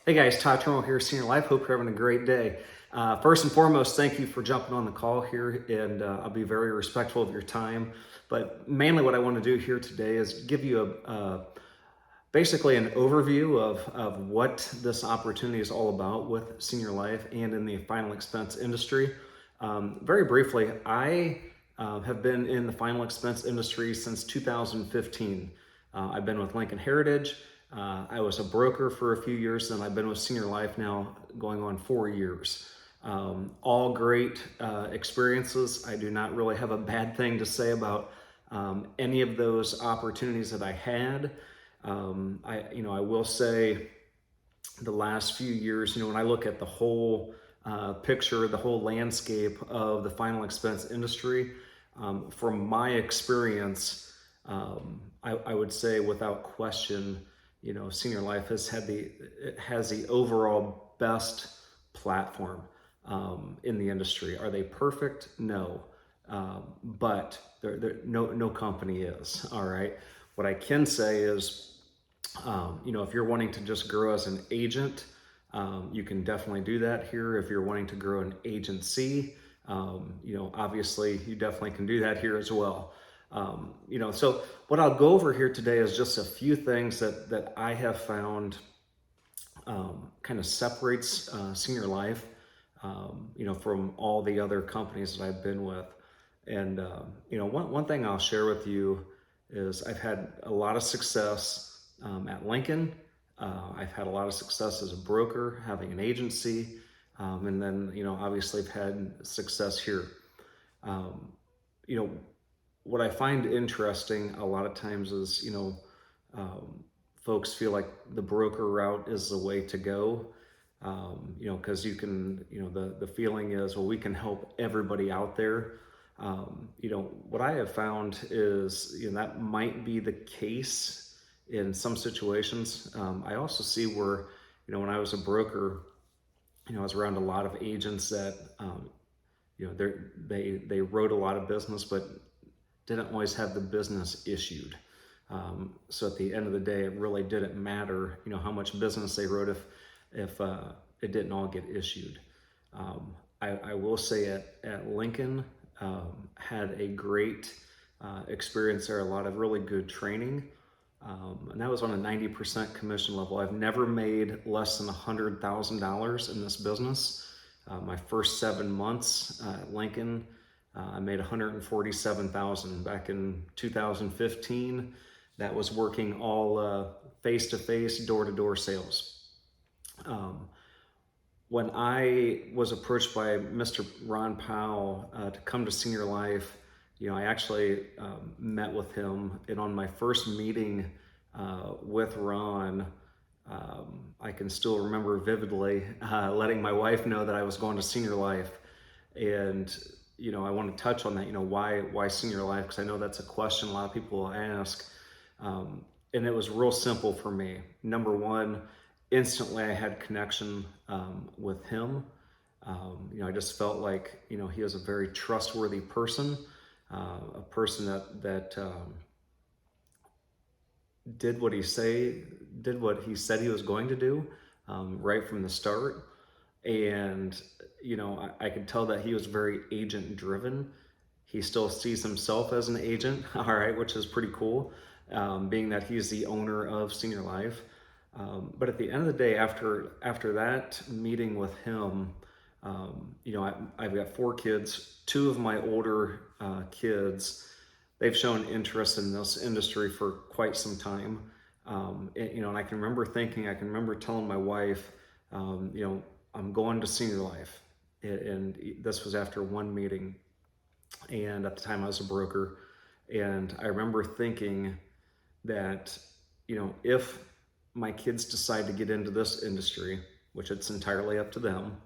Hey guys, Todd Turmel here, Senior Life. Hope you're having a great day. First and foremost, thank you for jumping on the call here, and I'll be very respectful of your time. But mainly, what I want to do here today is give you basically an overview of what this opportunity is all about with Senior Life and in the final expense industry. Very briefly, I have been in the final expense industry since 2015. I've been with Lincoln Heritage. I was a broker for a few years, and I've been with Senior Life now going on 4 years. All great experiences. I do not really have a bad thing to say about any of those opportunities that I had. I will say the last few years, when I look at the whole picture, the whole landscape of the final expense industry, from my experience, I would say without question, Senior Life has the overall best platform in the industry. Are they perfect? No, but no company is. All right. What I can say is, if you're wanting to just grow as an agent, you can definitely do that here. If you're wanting to grow an agency, obviously you definitely can do that here as well. So what I'll go over here today is just a few things that I have found kind of separates Senior Life, from all the other companies that I've been with. And, one thing I'll share with you is I've had a lot of success at Lincoln. I've had a lot of success as a broker, having an agency, and then, obviously I've had success here. What I find interesting a lot of times is, folks feel like the broker route is the way to go. Because you can, the feeling is, well, we can help everybody out there. What I have found is, that might be the case in some situations. I also see where, when I was a broker, I was around a lot of agents that, they wrote a lot of business, but didn't always have the business issued. So at the end of the day, it really didn't matter, how much business they wrote if it didn't all get issued. I will say at Lincoln, had a great experience there, a lot of really good training. And that was on a 90% commission level. I've never made less than $100,000 in this business. My first 7 months at Lincoln, I made $147,000 back in 2015. That was working all face-to-face, door-to-door sales. When I was approached by Mr. Ron Powell to come to Senior Life, I actually met with him, and on my first meeting with Ron, I can still remember vividly letting my wife know that I was going to Senior Life. And I want to touch on that, why Senior Life, because I know that's a question a lot of people will ask. And it was real simple for me. Number one, instantly I had connection with him. I just felt like, he was a very trustworthy person, a person that did what he said he was going to do right from the start. And, I could tell that he was very agent driven. He still sees himself as an agent, all right, which is pretty cool, being that he's the owner of Senior Life. But at the end of the day, after that meeting with him, I've got 4 kids. 2 of my older kids, they've shown interest in this industry for quite some time. And I can remember telling my wife, I'm going to Senior Life. And this was after one meeting. And at the time I was a broker. And I remember thinking that, if my kids decide to get into this industry, which it's entirely up to them,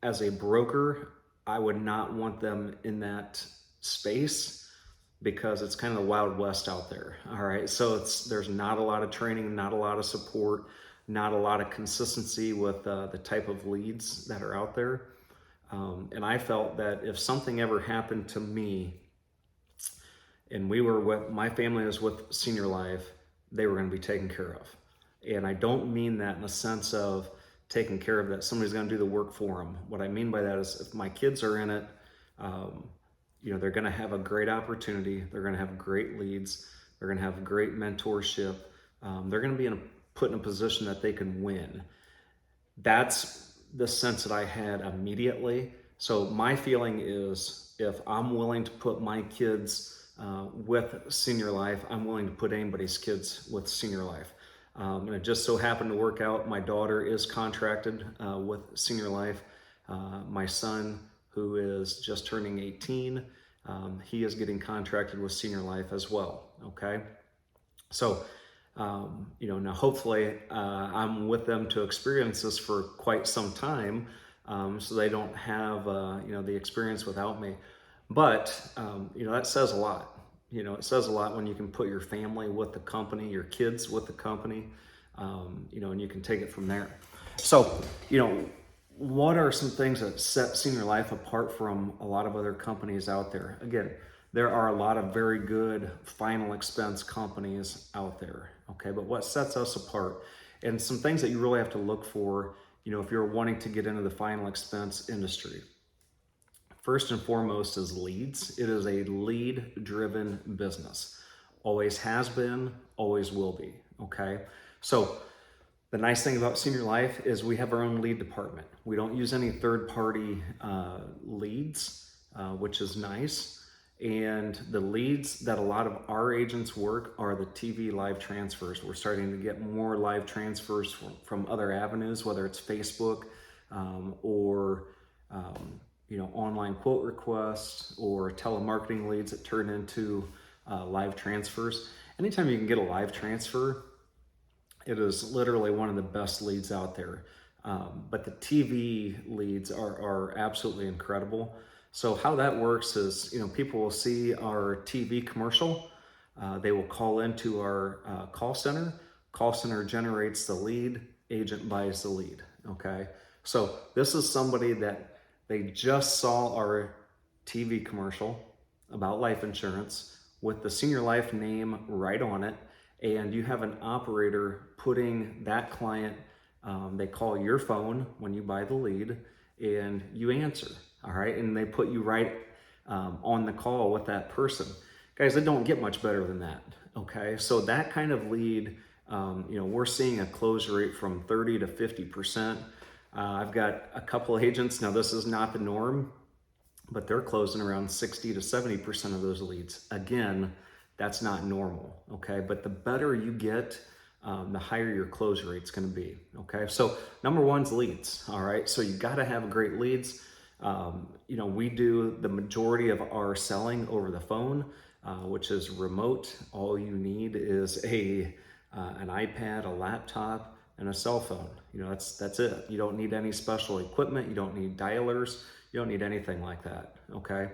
as a broker, I would not want them in that space because it's kind of the Wild West out there. All right. So there's not a lot of training, not a lot of support, not a lot of consistency with the type of leads that are out there. And I felt that if something ever happened to me, and my family was with Senior Life, they were going to be taken care of. And I don't mean that in a sense of taking care of that somebody's going to do the work for them. What I mean by that is if my kids are in it, um, they're going to have a great opportunity. They're going to have great leads. They're going to have great mentorship. They're going to be put in a position that they can win. That's the sense that I had immediately. So my feeling is if I'm willing to put my kids with Senior Life, I'm willing to put anybody's kids with Senior Life. And it just so happened to work out. My daughter is contracted with Senior Life. My son, who is just turning 18, he is getting contracted with Senior Life as well. Okay. So, now hopefully I'm with them to experience this for quite some time, so they don't have, the experience without me. But, that says a lot. It says a lot when you can put your family with the company, your kids with the company, and you can take it from there. So, what are some things that set Senior Life apart from a lot of other companies out there? Again, there are a lot of very good final expense companies out there, okay? But what sets us apart, and some things that you really have to look for, if you're wanting to get into the final expense industry. First and foremost is leads. It is a lead-driven business. Always has been, always will be, okay? So the nice thing about Senior Life is we have our own lead department. We don't use any third-party leads, which is nice. And the leads that a lot of our agents work are the TV live transfers. We're starting to get more live transfers from other avenues, whether it's Facebook or online quote requests or telemarketing leads that turn into live transfers. Anytime you can get a live transfer, it is literally one of the best leads out there. But the TV leads are absolutely incredible. So how that works is, people will see our TV commercial. They will call into our call center. Call center generates the lead. Agent buys the lead. Okay. So this is somebody that they just saw our TV commercial about life insurance with the Senior Life name right on it. And you have an operator putting that client, they call your phone when you buy the lead and you answer. All right. And they put you right on the call with that person. Guys, it don't get much better than that. Okay. So that kind of lead, we're seeing a close rate from 30 to 50%. I've got a couple of agents. Now, this is not the norm, but they're closing around 60 to 70% of those leads. Again, that's not normal. Okay. But the better you get, the higher your close rate's going to be. Okay. So number one's leads. All right. So you got to have great leads. We do the majority of our selling over the phone, which is remote. All you need is an iPad, a laptop, and a cell phone. That's it. You don't need any special equipment. You don't need dialers. You don't need anything like that. Okay.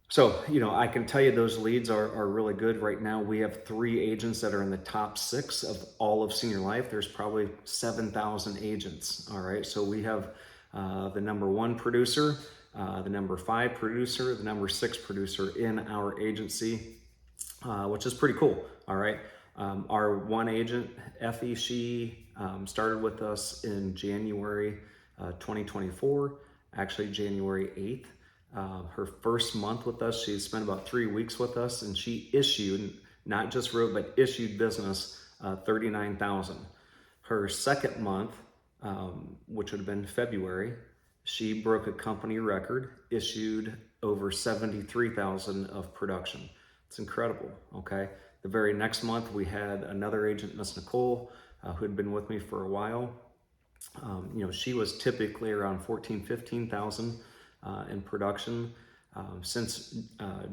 So, I can tell you those leads are really good. Right now, we have 3 agents that are in the top 6 of all of Senior Life. There's probably 7,000 agents. All right. So we have the number 1 producer, the number 5 producer, the number 6 producer in our agency, which is pretty cool. All right. Our one agent, Effie, she started with us in January 2024, actually January 8th. Her first month with us, she spent about 3 weeks with us, and she issued, not just wrote, but issued business, 39,000. Her second month, which would have been February, she broke a company record, issued over 73,000 of production. It's incredible. Okay. The very next month, we had another agent, Miss Nicole, who had been with me for a while. She was typically around 15,000 in production. Since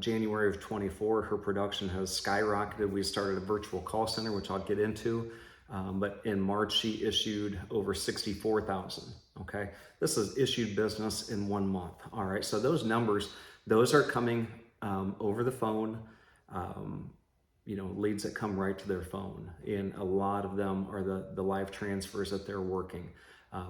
January of 24, her production has skyrocketed. We started a virtual call center, which I'll get into. But in March, she issued over 64,000. Okay. This is issued business in 1 month. All right. So those numbers, those are coming over the phone, leads that come right to their phone. And a lot of them are the live transfers that they're working,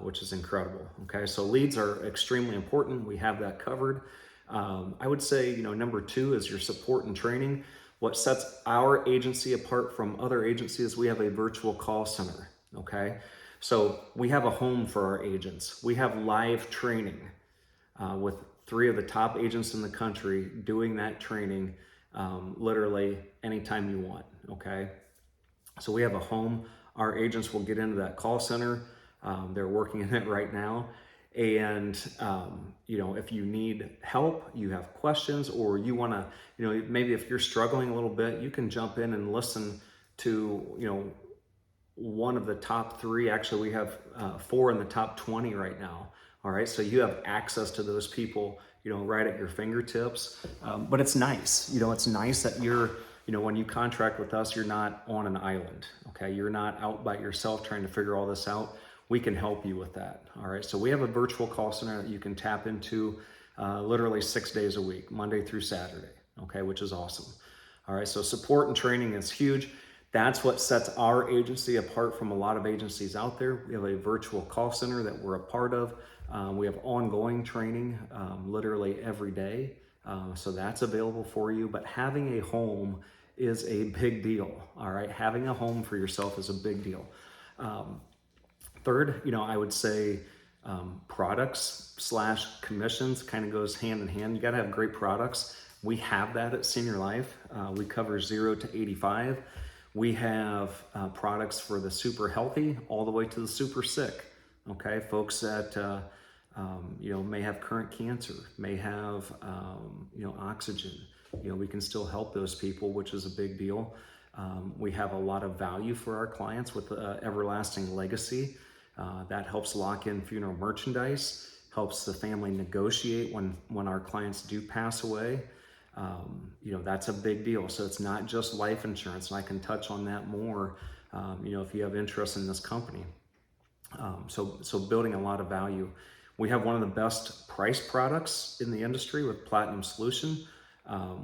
which is incredible. Okay. So leads are extremely important. We have that covered. I would say, number 2 is your support and training. What sets our agency apart from other agencies, we have a virtual call center, okay? So we have a home for our agents. We have live training with 3 of the top agents in the country doing that training literally anytime you want, okay? So we have a home. Our agents will get into that call center. They're working in it right now. And, if you need help, you have questions, or you want to, maybe if you're struggling a little bit, you can jump in and listen to, one of the top 3. Actually, we have 4 in the top 20 right now. All right. So you have access to those people, right at your fingertips. But it's nice, it's nice that when you contract with us, you're not on an island. Okay. You're not out by yourself trying to figure all this out. We can help you with that. All right. So we have a virtual call center that you can tap into literally 6 days a week, Monday through Saturday. Okay. Which is awesome. All right. So support and training is huge. That's what sets our agency apart from a lot of agencies out there. We have a virtual call center that we're a part of. We have ongoing training literally every day. So that's available for you. But having a home is a big deal. All right. Having a home for yourself is a big deal. Third, I would say products / commissions kind of goes hand in hand. You got to have great products. We have that at Senior Life. We cover 0 to 85. We have products for the super healthy all the way to the super sick. Okay, folks that may have current cancer, may have oxygen. We can still help those people, which is a big deal. We have a lot of value for our clients with Everlasting Legacy. That helps lock in funeral merchandise, helps the family negotiate when our clients do pass away. That's a big deal. So it's not just life insurance, and I can touch on that more, if you have interest in this company. So building a lot of value. We have one of the best price products in the industry with Platinum Solution,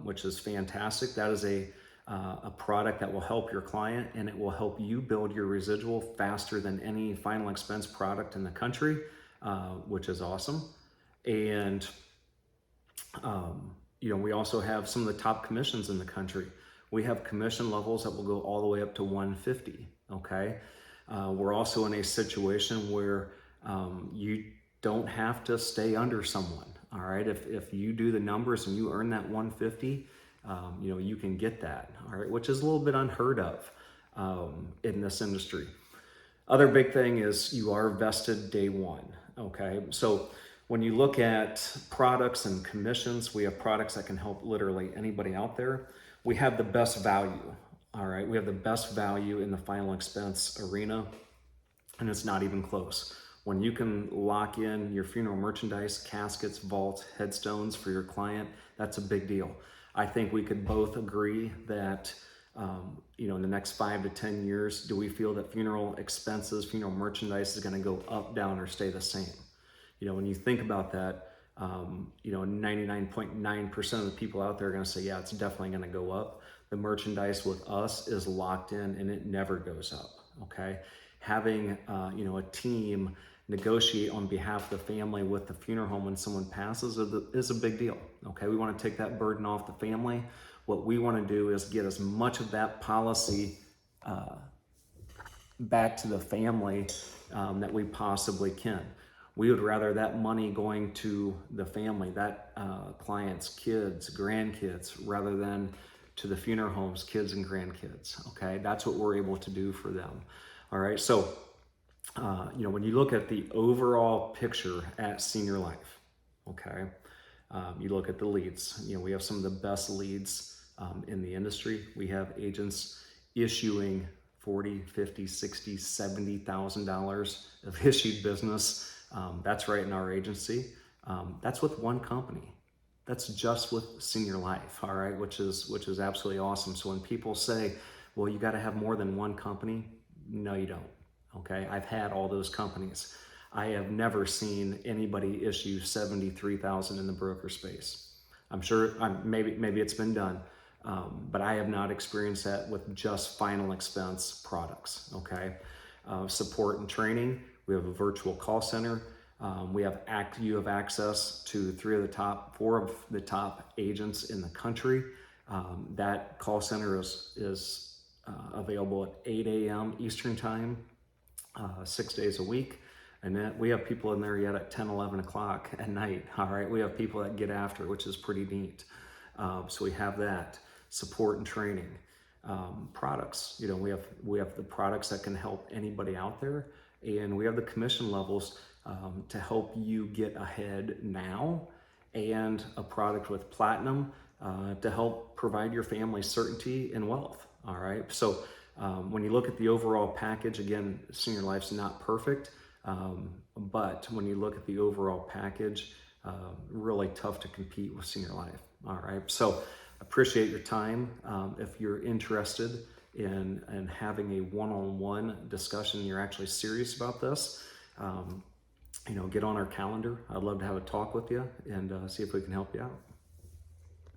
which is fantastic. That is a product that will help your client, and it will help you build your residual faster than any final expense product in the country, which is awesome. And, we also have some of the top commissions in the country. We have commission levels that will go all the way up to 150. Okay. We're also in a situation where you don't have to stay under someone. All right. If you do the numbers and you earn that 150, you can get that. All right. Which is a little bit unheard of in this industry. Other big thing is you are vested day one. Okay. So when you look at products and commissions, we have products that can help literally anybody out there. We have the best value. All right. We have the best value in the final expense arena, and it's not even close. When you can lock in your funeral merchandise, caskets, vaults, headstones for your client, that's a big deal. I think we could both agree that, in the next 5 to 10 years, do we feel that funeral expenses, funeral merchandise is going to go up, down, or stay the same? When you think about that, 99.9% of the people out there are going to say, yeah, it's definitely going to go up. The merchandise with us is locked in and it never goes up. Okay. Having, a team negotiate on behalf of the family with the funeral home when someone passes is a big deal. Okay. We want to take that burden off the family. What we want to do is get as much of that policy back to the family that we possibly can. We would rather that money going to the family, that clients, kids, grandkids, rather than to the funeral homes, kids and grandkids. Okay, that's what we're able to do for them. All right, so when you look at the overall picture at Senior Life, okay, you look at the leads. We have some of the best leads in the industry. We have agents issuing $40,000, $50,000, $60,000, $70,000 of issued business. That's right in our agency. That's with one company. That's just with Senior Life, all right, which is absolutely awesome. So when people say, well, you got to have more than one company, no, you don't. Okay, I've had all those companies. I have never seen anybody issue $73,000 in the broker space. I'm sure maybe it's been done, but I have not experienced that with just final expense products. Okay, support and training. We have a virtual call center. You have access to 4 of the top agents in the country. That call center is available at 8 a.m. Eastern Time, 6 days a week. And then we have people in there yet at 10, 11 o'clock at night. All right, we have people that get after, which is pretty neat. So we have that support and training. Products, we have the products that can help anybody out there, and we have the commission levels to help you get ahead now, and a product with platinum to help provide your family certainty and wealth. All right, so when you look at the overall package, again, Senior Life's not perfect, but when you look at the overall package, really tough to compete with Senior Life. All right, so appreciate your time. If you're interested in having a one-on-one discussion, you're actually serious about this, get on our calendar. I'd love to have a talk with you and see if we can help you out.